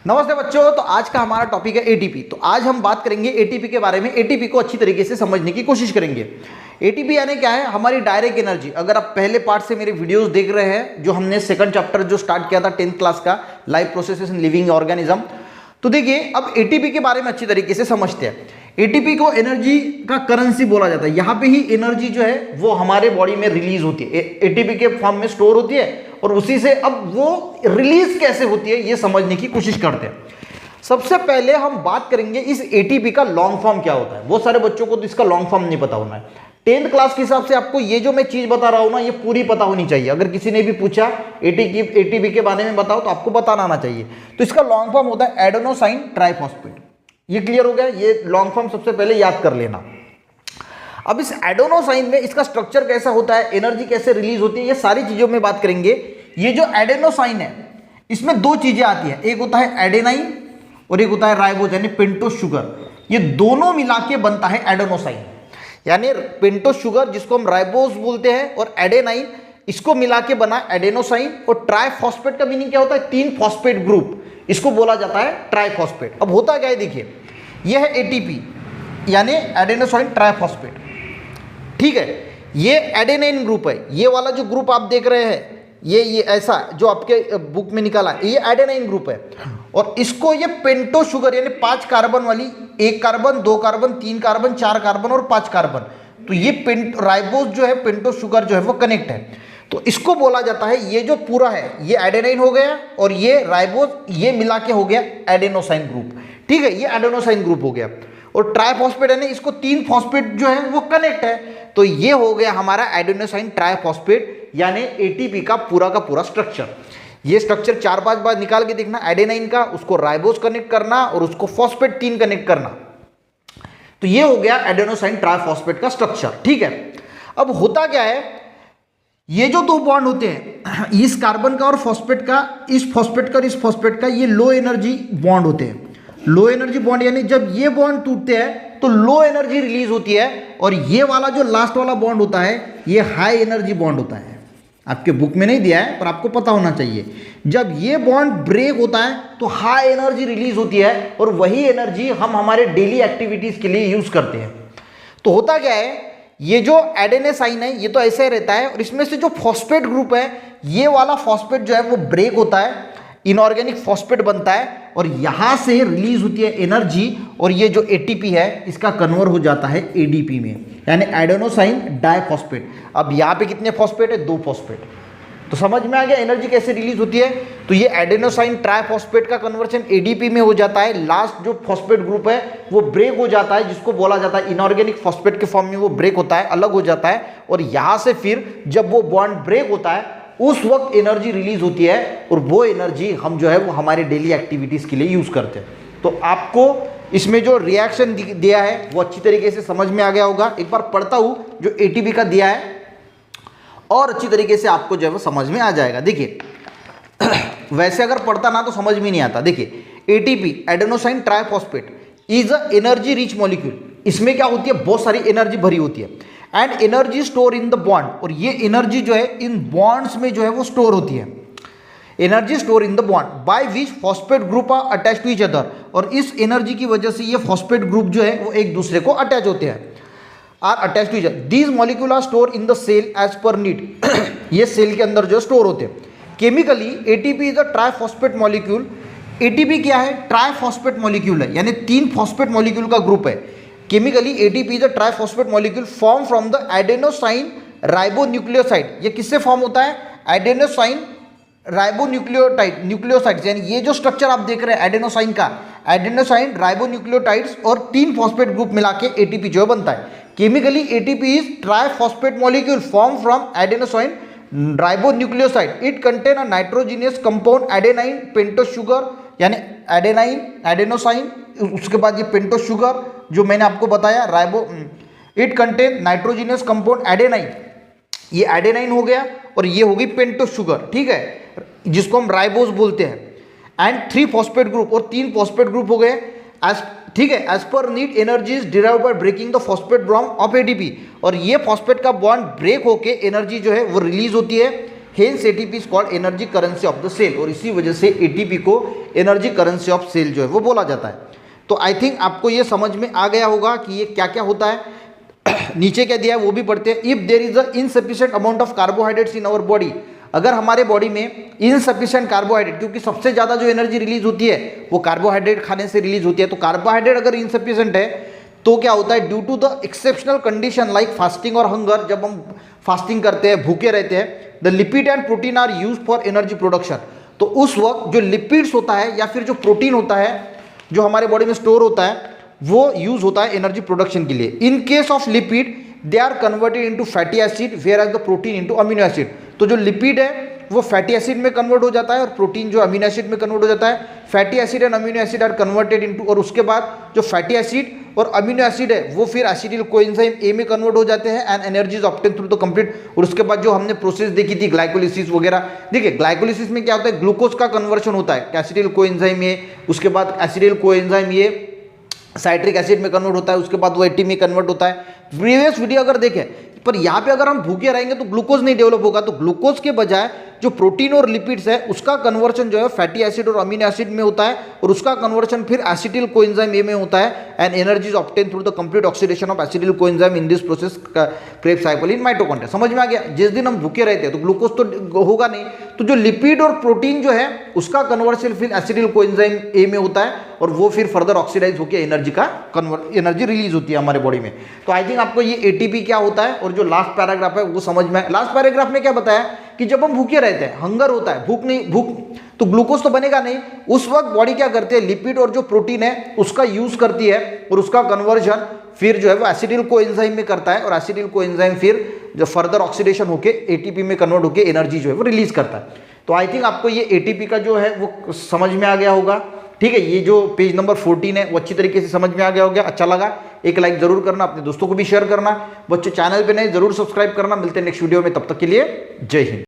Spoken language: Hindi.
नमस्ते बच्चों। तो आज का हमारा टॉपिक है एटीपी। तो आज हम बात करेंगे एटीपी के बारे में। एटीपी को अच्छी तरीके से समझने की कोशिश करेंगे। एटीपी यानी क्या है? हमारी डायरेक्ट एनर्जी। अगर आप पहले पार्ट से मेरे वीडियोस देख रहे हैं, जो हमने सेकंड चैप्टर जो स्टार्ट किया था 10th क्लास का, live processes in living organism, तो देखिए अब एटीपी के बारे में अच्छी तरीके से समझते हैं। एटीपी को एनर्जी का करेंसी बोला जाता है। यहाँ पे ही एनर्जी जो है वो हमारे बॉडी में रिलीज होती है, एटीपी के फॉर्म में स्टोर होती है, और उसी से अब वो रिलीज कैसे होती है ये समझने की कोशिश करते हैं। सबसे पहले हम बात करेंगे इस एटीपी का लॉन्ग फॉर्म क्या होता है। बहुत सारे बच्चों को तो इसका लॉन्ग फॉर्म नहीं पता होना है। 10th क्लास के हिसाब से आपको ये जो मैं चीज बता रहा हूं ना, ये पूरी पता होनी चाहिए। अगर किसी ने भी पूछा एटीपी के बारे में बताओ, तो आपको बताना आना चाहिए। तो इसका लॉन्ग फॉर्म होता है एडेनोसाइन ट्राइफॉस्फेट। ये क्लियर हो गया? ये लॉन्ग फॉर्म सबसे पहले याद कर लेना। अब इस एडेनोसाइन में इसका स्ट्रक्चर कैसा होता है, एनर्जी कैसे रिलीज होती है, ये सारी चीजों में बात करेंगे। ये जो एडेनोसाइन है, इसमें दो चीजें आती है, एक होता है एडेनाइन और एक होता है राइबोज यानी पेंटोस शुगर। ये दोनों मिला के बनता है एडेनोसाइन। यानी पेंटोस शुगर जिसको हम राइबोज बोलते हैं और एडेनाइन, इसको मिला के बना एडेनोसाइन। और ट्राइफॉस्फेट का मीनिंग क्या होता है? 3 फॉस्फेट ग्रुप, इसको बोला जाता है ट्राइफॉस्फेट। अब होता क्या है देखिए, यह है एटीपी यानी एडेनोसाइन ट्राइफॉस्फेट, ठीक है। ये एडेनाइन ग्रुप है। ये वाला जो ग्रुप आप देख रहे हैं, ये ऐसा जो आपके बुक में निकाला है, ये एडेनाइन ग्रुप है। और इसको ये पेंटो शुगर यानी 5 कार्बन वाली, 1 कार्बन, 2 कार्बन, 3 कार्बन, 4 कार्बन और 5 कार्बन, तो ये राइबोज जो है, पेंटो शुगर जो है वो कनेक्ट है। तो इसको बोला जाता है, ये जो पूरा है ये एडेनाइन हो गया और ये राइबोज, ये मिला के हो गया एडेनोसाइन ग्रुप, ठीक है। ये एडेनोसाइन ग्रुप हो गया। और ट्राइफॉस्फेट यानी इसको 3 फॉस्फेट जो है वो कनेक्ट है, तो ये हो गया हमारा एडेनोसाइन ट्राइफॉस्फेट यानी एटीपी का पूरा स्ट्रक्चर। ये स्ट्रक्चर 4-5 बार निकाल के देखना, एडेनाइन का, उसको राइबोज कनेक्ट करना और उसको फॉस्फेट 3 कनेक्ट करना। तो ये हो गया एडेनोसाइन ट्राइफॉस्फेट का स्ट्रक्चर, ठीक है। अब होता क्या है, ये जो 2 बॉन्ड होते हैं, इस कार्बन का और फॉस्फेट का, इस फॉस्फेट का और इस फॉस्फेट का, ये लो एनर्जी बॉन्ड होते हैं। लो एनर्जी बॉन्ड यानी जब ये बॉन्ड टूटते हैं तो लो एनर्जी रिलीज होती है, और ये वाला जो लास्ट वाला बॉन्ड होता है ये हाई एनर्जी बॉन्ड होता है। आपके बुक में नहीं दिया है पर आपको पता होना चाहिए। जब ये बॉन्ड ब्रेक होता है तो हाई एनर्जी रिलीज होती है, और वही एनर्जी हम हमारे डेली एक्टिविटीज के लिए यूज करते हैं। तो होता क्या है, ये जो एडेनोसाइन है ये तो ऐसे ही रहता है, और इसमें से जो फॉस्फेट ग्रुप है, ये वाला फॉस्फेट जो है वो ब्रेक होता है, इनऑर्गेनिक फॉस्फेट बनता है, और यहां से रिलीज होती है एनर्जी, और ये जो एटीपी है इसका कन्वर्ट हो जाता है एडीपी में, यानी एडेनोसाइन डाइफॉस्फेट। अब यहाँ पे कितने फॉस्फेट है? 2 फॉस्फेट। तो समझ में आ गया एनर्जी कैसे रिलीज होती है। तो ये एडेनोसाइन ट्राइफॉस्फेट का कन्वर्जन एडीपी में हो जाता है। लास्ट जो फॉस्फेट ग्रुप है वो ब्रेक हो जाता है, जिसको बोला जाता है इनऑर्गेनिक फॉस्फेट के फॉर्म में वो ब्रेक होता है, अलग हो जाता है, और यहां से फिर जब वो बॉन्ड ब्रेक होता है उस वक्त एनर्जी रिलीज होती है, और वो एनर्जी हम जो है वो हमारे डेली एक्टिविटीज के लिए यूज करते हैं। तो आपको इसमें जो रिएक्शन दिया है वो अच्छी तरीके से समझ में आ गया होगा। एक बार पढ़ता हूं जो एटीपी का दिया है, और अच्छी तरीके से आपको जो है वो समझ में आ जाएगा। देखिए वैसे अगर पढ़ता ना तो समझ में नहीं आता। देखिए ATP adenosine triphosphate is a energy rich molecule. इसमें क्या होती है? बहुत सारी एनर्जी भरी होती है। And energy store in the bond, और ये एनर्जी जो है इन बॉन्ड्स में जो है वो स्टोर होती है। Energy store in the bond by which phosphate group are attach to each other, और इस एनर्जी की वजह से ये फॉस्फेट ग्रुप जो है वो एक दूसरे को अटैच होते हैं, are attach to each other. These molecule are store in the cell as per need. ये सेल के अंदर जो स्टोर होते हैं। Chemically ATP is a triphosphate molecule. ATP क्या है? ट्राइफॉस्फेट मॉलिक्यूल है, यानी 3 फॉस्फेट मॉलिक्यूल का ग्रुप है। Chemically ATP is a triphosphate molecule form from the adenosine ribonucleoside. ये किससे फॉर्म होता है? एडेनोसाइन न्यूक्लियोसाइड्स, यानी ये जो स्ट्रक्चर आप देख रहे हैं एडेनोसाइन का, एडेनोसाइन राइबोन्यूक्लियोटाइड्स और 3 फॉस्फेट ग्रुप मिला के एटीपी जो बनता है। Chemically ATP is triphosphate molecule form from adenosine ribonucleoside. It contain a nitrogenous compound adenine pentose sugar, यानी एडेनाइन एडेनोसाइन, उसके बाद ये पेंटोस शुगर जो मैंने आपको बताया ribo, it contain nitrogenous compound adenine, ये एडेनाइन हो गया, और ये होगी पेंटोस शुगर, ठीक है, जिसको हम राइबोज बोलते हैं। एंड 3 फॉस्फेट ग्रुप, और 3 फॉस्फेट ग्रुप हो गए, ठीक है। As per need energy is derived by breaking the phosphate bond of ATP, और ये फॉस्फेट का बॉन्ड ब्रेक होके एनर्जी जो है वो रिलीज होती है। Hence ATP is called energy currency of the cell, और इसी वजह से एटीपी को एनर्जी करेंसी ऑफ सेल जो है वो बोला जाता है। तो आई थिंक आपको ये समझ में आ गया होगा कि ये क्या क्या होता है। नीचे क्या दिया है वो भी पढ़ते हैं। If there is a insufficient amount of carbohydrates in our body, अगर हमारे बॉडी में इनसफिशिएंट कार्बोहाइड्रेट, क्योंकि सबसे ज़्यादा जो एनर्जी रिलीज होती है वो कार्बोहाइड्रेट खाने से रिलीज होती है, तो कार्बोहाइड्रेट अगर इनसफिशिएंट है तो क्या होता है, due to the exceptional condition like fasting और हंगर, जब हम फास्टिंग करते हैं, भूखे रहते हैं, the lipid and protein are use for energy production, तो उस वक्त जो लिपिड्स होता है या फिर जो प्रोटीन होता है जो हमारे बॉडी में स्टोर होता है वो यूज होता है एनर्जी प्रोडक्शन के लिए। In case of lipid they are converted into fatty acid whereas the protein into amino acid, तो जो लिपिड है वो फैटी एसिड में कन्वर्ट हो जाता है और प्रोटीन जो अमीनो एसिड में कन्वर्ट हो जाता है। Fatty acid and amino acid are converted into, और उसके बाद जो फैटी एसिड और अमीनो एसिड है वो फिर एसिटिल कोएंजाइम ए में कन्वर्ट हो जाते हैं and energy is obtain through the complete. और उसके बाद जो हमने प्रोसेस देखी थी ग्लाइकोलिसिस वगैरह, देखिए ग्लाइकोलिसिस में क्या होता है, ग्लूकोज का कन्वर्शन होता है एसिटिल कोएंजाइम ए, उसके बाद acetyl coenzyme A citric acid में कन्वर्ट होता है, उसके बाद वो एटी में कन्वर्ट होता है। प्रीवियस वीडियो अगर देखें, पर यहाँ पे अगर हम भूखे रहेंगे तो ग्लूकोज नहीं डेवलप होगा, तो ग्लूकोज के बजाय जो प्रोटीन और लिपिड्स है उसका कन्वर्शन जो है फैटी एसिड और अमीनो एसिड में होता है और उसका कन्वर्शन फिर एसिटिल कोएंजाइम ए में होता है and energy is obtain through the complete oxidation of acetyl coenzyme in this process Krebs cycle in mitochondria. समझ में आ गया? जिस दिन हम भूखे रहते हैं तो ग्लूकोज तो होगा नहीं, तो जो लिपिड और प्रोटीन जो है उसका कन्वर्शन फिर एसिटिल कोएंजाइम ए में होता है और वो फिर फर्दर ऑक्सीडाइज होकर एनर्जी रिलीज होती है हमारे बॉडी में। तो आई थिंक आपको ये एटीपी क्या होता है और जो लास्ट पैराग्राफ है वो समझ में। लास्ट पैराग्राफ में क्या बताया कि जब हम भूखे रहते हैं, हंगर होता है, भूख तो ग्लूकोज तो बनेगा नहीं, उस वक्त बॉडी क्या करती है, लिपिड और जो प्रोटीन है उसका यूज करती है और उसका कन्वर्जन फिर जो है वो एसिटिल कोएंजाइम में करता है और एसिटिल कोएंजाइम फिर जो फर्दर ऑक्सीडेशन होके एटीपी में कन्वर्ट होके एनर्जी जो है वो रिलीज करता है। तो आई थिंक आपको ये एटीपी का जो है वो समझ में आ गया होगा। ठीक है, ये जो पेज नंबर 14 है वो अच्छी तरीके से समझ में आ गया होगा। अच्छा लगा एक लाइक जरूर करना, अपने दोस्तों को भी शेयर करना, बच्चों चैनल पे नए जरूर सब्सक्राइब करना। मिलते हैं नेक्स्ट वीडियो में, तब तक के लिए जय हिंद।